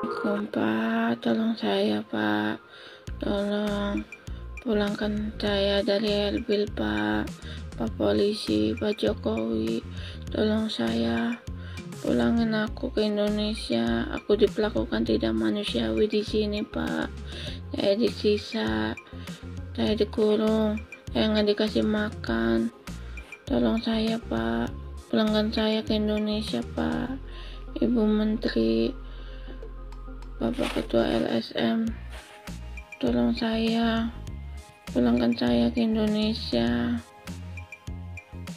Pak, tolong saya Pak, tolong pulangkan saya dari Erbil Pak. Pak Polisi, Pak Jokowi, tolong saya, pulangin aku ke Indonesia. Aku diperlakukan tidak manusiawi di sini Pak. Saya disiksa, saya dikurung, saya nggak dikasih makan. Tolong saya Pak, pulangkan saya ke Indonesia Pak. Ibu Menteri, Bapak Ketua LSM, tolong saya, pulangkan saya ke Indonesia.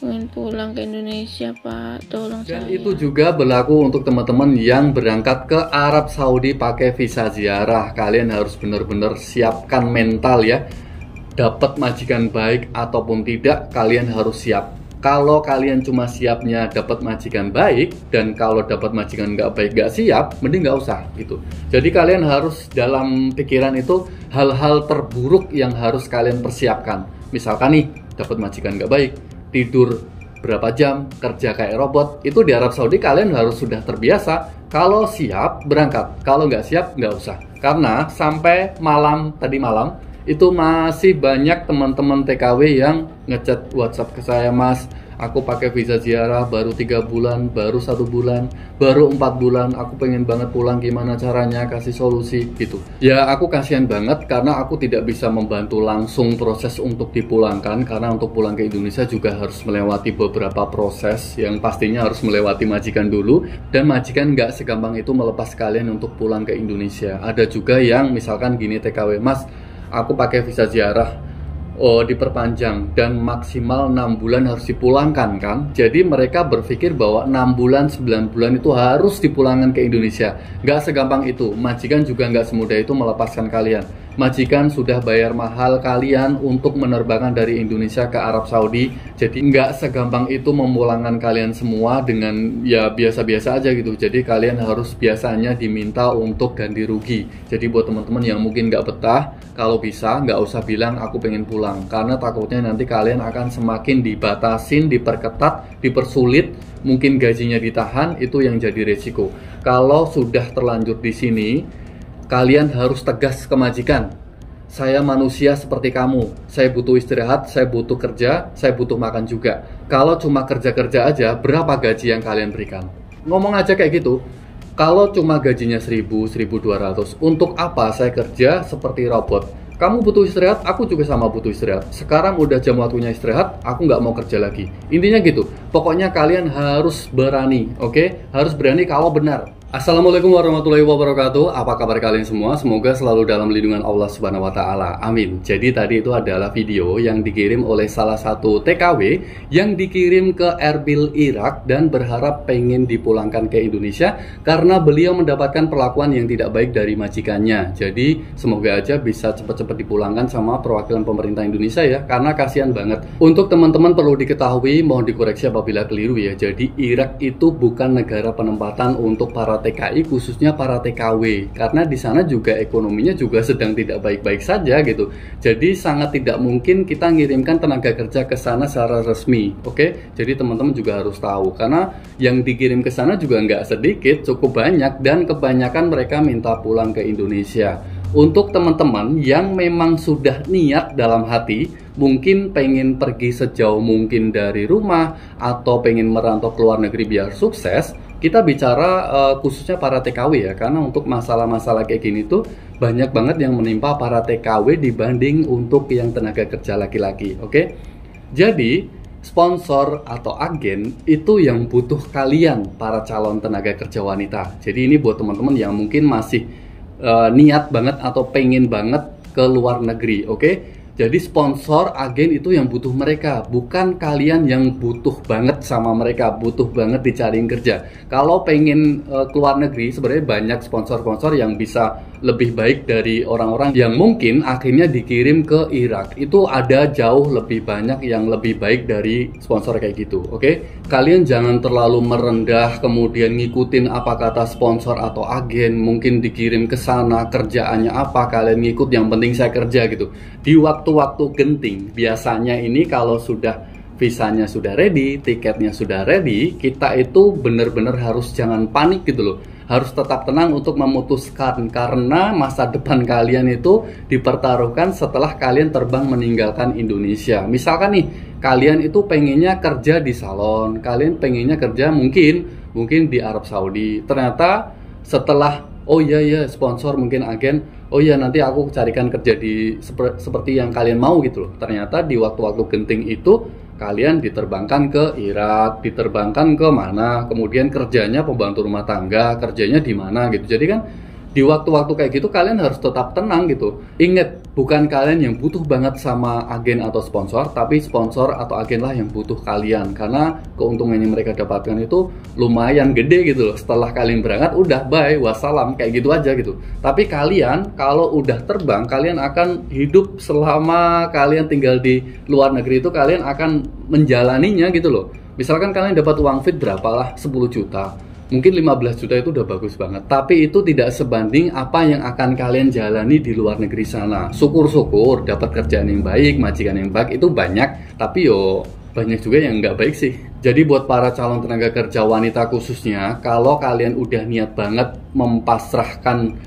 Ingin pulang ke Indonesia Pak, tolong Dan saya. itu juga berlaku untuk teman-teman yang berangkat ke Arab Saudi pakai visa ziarah. Kalian harus benar-benar siapkan mental ya. Dapat majikan baik ataupun tidak, kalian harus siap. Kalau kalian cuma siapnya dapat majikan baik, dan kalau dapat majikan nggak baik nggak siap, mending nggak usah gitu. Jadi kalian harus dalam pikiran itu hal-hal terburuk yang harus kalian persiapkan. Misalkan nih, dapat majikan nggak baik, tidur berapa jam, kerja kayak robot, itu di Arab Saudi kalian harus sudah terbiasa. Kalau siap, berangkat. Kalau nggak siap, nggak usah. Karena sampai tadi malam, itu masih banyak teman-teman TKW yang ngechat WhatsApp ke saya, Mas, aku pakai visa ziarah baru 3 bulan, baru 1 bulan, baru 4 bulan, aku pengen banget pulang, gimana caranya, kasih solusi gitu. Ya aku kasihan banget karena aku tidak bisa membantu langsung proses untuk dipulangkan, karena untuk pulang ke Indonesia juga harus melewati beberapa proses yang pastinya harus melewati majikan dulu, dan majikan nggak segampang itu melepas kalian untuk pulang ke Indonesia. Ada juga yang misalkan gini, TKW, Mas, aku pakai visa ziarah, diperpanjang dan maksimal 6 bulan harus dipulangkan kan. Jadi mereka berpikir bahwa 6 bulan, 9 bulan itu harus dipulangkan ke Indonesia. Nggak segampang itu. Majikan juga nggak semudah itu melepaskan kalian. Majikan sudah bayar mahal kalian untuk menerbangkan dari Indonesia ke Arab Saudi. Jadi nggak segampang itu memulangkan kalian semua dengan ya biasa-biasa aja gitu. Jadi kalian harus biasanya diminta untuk ganti rugi. Jadi buat teman-teman yang mungkin nggak betah, kalau bisa nggak usah bilang aku pengen pulang, karena takutnya nanti kalian akan semakin dibatasin, diperketat, dipersulit, mungkin gajinya ditahan, itu yang jadi resiko. Kalau sudah terlanjur di sini, kalian harus tegas ke majikan. Saya manusia seperti kamu, saya butuh istirahat, saya butuh kerja, saya butuh makan juga. Kalau cuma kerja-kerja aja, berapa gaji yang kalian berikan? Ngomong aja kayak gitu. Kalau cuma gajinya 1000, 1200, untuk apa saya kerja seperti robot? Kamu butuh istirahat, aku juga sama butuh istirahat. Sekarang udah jam waktunya istirahat, aku nggak mau kerja lagi. Intinya gitu, pokoknya kalian harus berani, oke? Harus berani kalau benar. Assalamualaikum warahmatullahi wabarakatuh. Apa kabar kalian semua? Semoga selalu dalam lindungan Allah Subhanahu wa Ta'ala. Amin. Jadi tadi itu adalah video yang dikirim oleh salah satu TKW yang dikirim ke Erbil, Irak, dan berharap pengen dipulangkan ke Indonesia karena beliau mendapatkan perlakuan yang tidak baik dari majikannya. Jadi semoga aja bisa cepat-cepat dipulangkan sama perwakilan pemerintah Indonesia ya, karena kasihan banget. Untuk teman-teman perlu diketahui, mohon dikoreksi apabila keliru ya. Jadi Irak itu bukan negara penempatan untuk para TKI, khususnya para TKW, karena di sana juga ekonominya juga sedang tidak baik-baik saja gitu. Jadi sangat tidak mungkin kita ngirimkan tenaga kerja ke sana secara resmi. Oke, jadi teman-teman juga harus tahu, karena yang dikirim ke sana juga nggak sedikit, cukup banyak, dan kebanyakan mereka minta pulang ke Indonesia. Untuk teman-teman yang memang sudah niat dalam hati, mungkin pengen pergi sejauh mungkin dari rumah atau pengen merantau ke luar negeri biar sukses, kita bicara khususnya para TKW ya, karena untuk masalah-masalah kayak gini tuh banyak banget yang menimpa para TKW dibanding untuk yang tenaga kerja laki-laki. Oke, jadi sponsor atau agen itu yang butuh kalian para calon tenaga kerja wanita. Jadi ini buat teman-teman yang mungkin masih niat banget atau pengen banget ke luar negeri. Oke, jadi sponsor, agen itu yang butuh mereka, bukan kalian yang butuh banget sama mereka, butuh banget dicariin kerja. Kalau pengen ke luar negeri, sebenarnya banyak sponsor-sponsor yang bisa lebih baik dari orang-orang yang mungkin akhirnya dikirim ke Irak. Itu ada jauh lebih banyak yang lebih baik dari sponsor kayak gitu. Oke, kalian jangan terlalu merendah kemudian ngikutin apa kata sponsor atau agen. Mungkin dikirim ke sana, kerjaannya apa, kalian ngikut, yang penting saya kerja gitu. Di waktu-waktu genting, biasanya ini kalau sudah visanya sudah ready, tiketnya sudah ready, kita itu bener-bener harus jangan panik gitu loh. harus tetap tenang untuk memutuskan, karena masa depan kalian itu dipertaruhkan setelah kalian terbang meninggalkan Indonesia. Misalkan nih, kalian itu pengennya kerja di salon, kalian pengennya kerja mungkin di Arab Saudi. Ternyata setelah oh iya sponsor, mungkin agen, oh iya nanti aku carikan kerja di seperti yang kalian mau gitu loh. Ternyata di waktu-waktu genting itu kalian diterbangkan ke Irak, diterbangkan ke mana, kemudian kerjanya pembantu rumah tangga, kerjanya di mana gitu. Jadi kan di waktu-waktu kayak gitu kalian harus tetap tenang gitu. Ingat, bukan kalian yang butuh banget sama agen atau sponsor, tapi sponsor atau agen lah yang butuh kalian, karena keuntungan yang mereka dapatkan itu lumayan gede gitu loh. Setelah kalian berangkat udah bye, wassalam, kayak gitu aja gitu. Tapi kalian kalau udah terbang, kalian akan hidup selama kalian tinggal di luar negeri itu, kalian akan menjalaninya gitu loh. Misalkan kalian dapat uang fit berapalah, 10 juta, mungkin 15 juta itu udah bagus banget, tapi itu tidak sebanding apa yang akan kalian jalani di luar negeri sana. Syukur-syukur dapat kerjaan yang baik, majikan yang baik itu banyak, tapi yo banyak juga yang nggak baik sih. Jadi buat para calon tenaga kerja wanita khususnya, kalau kalian udah niat banget mempasrahkan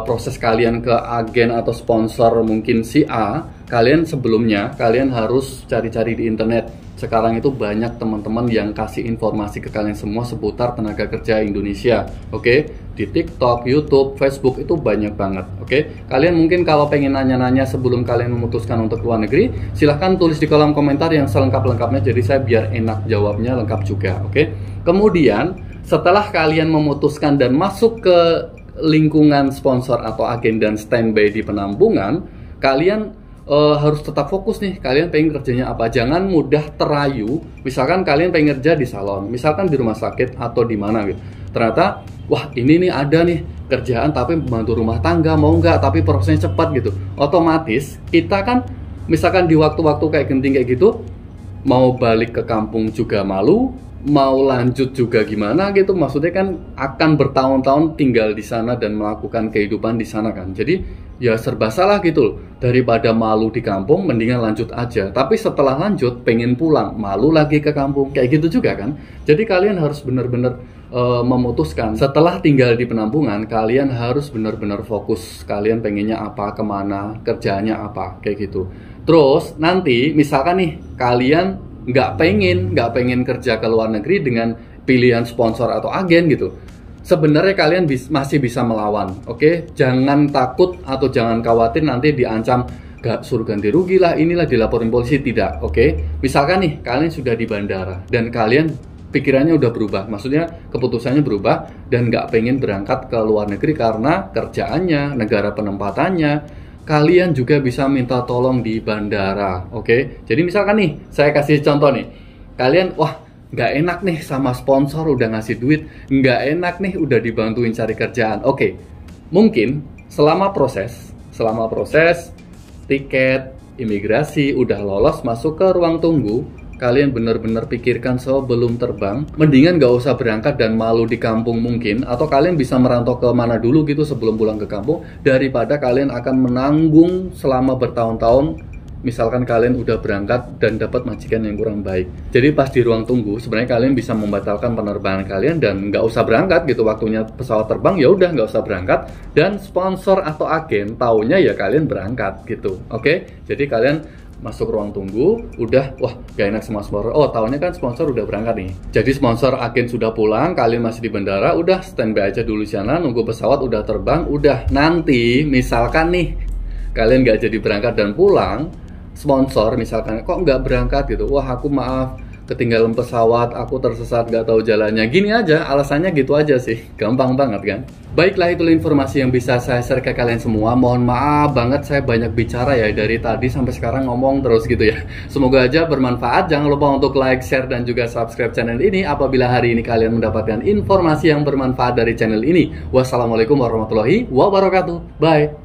proses kalian ke agen atau sponsor mungkin si A, kalian sebelumnya kalian harus cari-cari di internet. Sekarang itu banyak teman-teman yang kasih informasi ke kalian semua seputar tenaga kerja Indonesia. Oke, di TikTok, YouTube, Facebook itu banyak banget. Oke, kalian mungkin kalau pengen nanya-nanya sebelum kalian memutuskan untuk keluar negeri, silahkan tulis di kolom komentar yang selengkap-lengkapnya, jadi saya biar enak jawabnya lengkap juga. Oke, kemudian setelah kalian memutuskan dan masuk ke lingkungan sponsor atau agen dan standby di penampungan, kalian harus tetap fokus nih, kalian pengen kerjanya apa. Jangan mudah terayu. Misalkan kalian pengen kerja di salon, misalkan di rumah sakit atau di mana gitu, ternyata wah ini nih ada nih kerjaan tapi membantu rumah tangga, mau nggak, tapi prosesnya cepat gitu. Otomatis kita kan misalkan di waktu-waktu kayak genting kayak gitu, mau balik ke kampung juga malu, mau lanjut juga gimana gitu. Maksudnya kan akan bertahun-tahun tinggal di sana dan melakukan kehidupan di sana kan. Jadi ya serba salah gitu loh. Daripada malu di kampung, mendingan lanjut aja. Tapi setelah lanjut, pengen pulang, malu lagi ke kampung. Kayak gitu juga kan. Jadi kalian harus benar-benar memutuskan. Setelah tinggal di penampungan, kalian harus benar-benar fokus. Kalian pengennya apa, kemana, kerjaannya apa, kayak gitu. Terus nanti misalkan nih, kalian nggak pengen kerja ke luar negeri dengan pilihan sponsor atau agen gitu, sebenarnya kalian masih bisa melawan. Oke, jangan takut atau jangan khawatir nanti diancam gak suruh ganti rugi lah, inilah dilaporin polisi, tidak. Oke, misalkan nih kalian sudah di bandara dan kalian pikirannya udah berubah, maksudnya keputusannya berubah dan gak pengen berangkat ke luar negeri karena kerjaannya, negara penempatannya, kalian juga bisa minta tolong di bandara. Oke, jadi misalkan nih saya kasih contoh nih, kalian wah nggak enak nih sama sponsor udah ngasih duit, nggak enak nih udah dibantuin cari kerjaan. Oke, mungkin selama proses tiket, imigrasi udah lolos masuk ke ruang tunggu, kalian bener-bener pikirkan sebelum terbang, mendingan nggak usah berangkat dan malu di kampung mungkin, atau kalian bisa merantau ke mana dulu gitu sebelum pulang ke kampung, daripada kalian akan menanggung selama bertahun-tahun. Misalkan kalian udah berangkat dan dapat majikan yang kurang baik. Jadi pas di ruang tunggu sebenarnya kalian bisa membatalkan penerbangan kalian dan nggak usah berangkat gitu. Waktunya pesawat terbang ya udah nggak usah berangkat, dan sponsor atau agen taunya ya kalian berangkat gitu. Oke, jadi kalian masuk ruang tunggu, udah wah gak enak sama sponsor. Oh taunya kan sponsor udah berangkat nih. Jadi sponsor agen sudah pulang, kalian masih di bandara, udah standby aja dulu sana, nunggu pesawat udah terbang. Udah nanti misalkan nih kalian nggak jadi berangkat dan pulang, sponsor misalkan kok nggak berangkat gitu, wah aku maaf ketinggalan pesawat, aku tersesat nggak tahu jalannya, gini aja alasannya gitu aja sih, gampang banget kan. Baiklah, itulah informasi yang bisa saya share ke kalian semua. Mohon maaf banget saya banyak bicara ya, dari tadi sampai sekarang ngomong terus gitu ya. Semoga aja bermanfaat. Jangan lupa untuk like, share, dan juga subscribe channel ini apabila hari ini kalian mendapatkan informasi yang bermanfaat dari channel ini. Wassalamualaikum warahmatullahi wabarakatuh. Bye.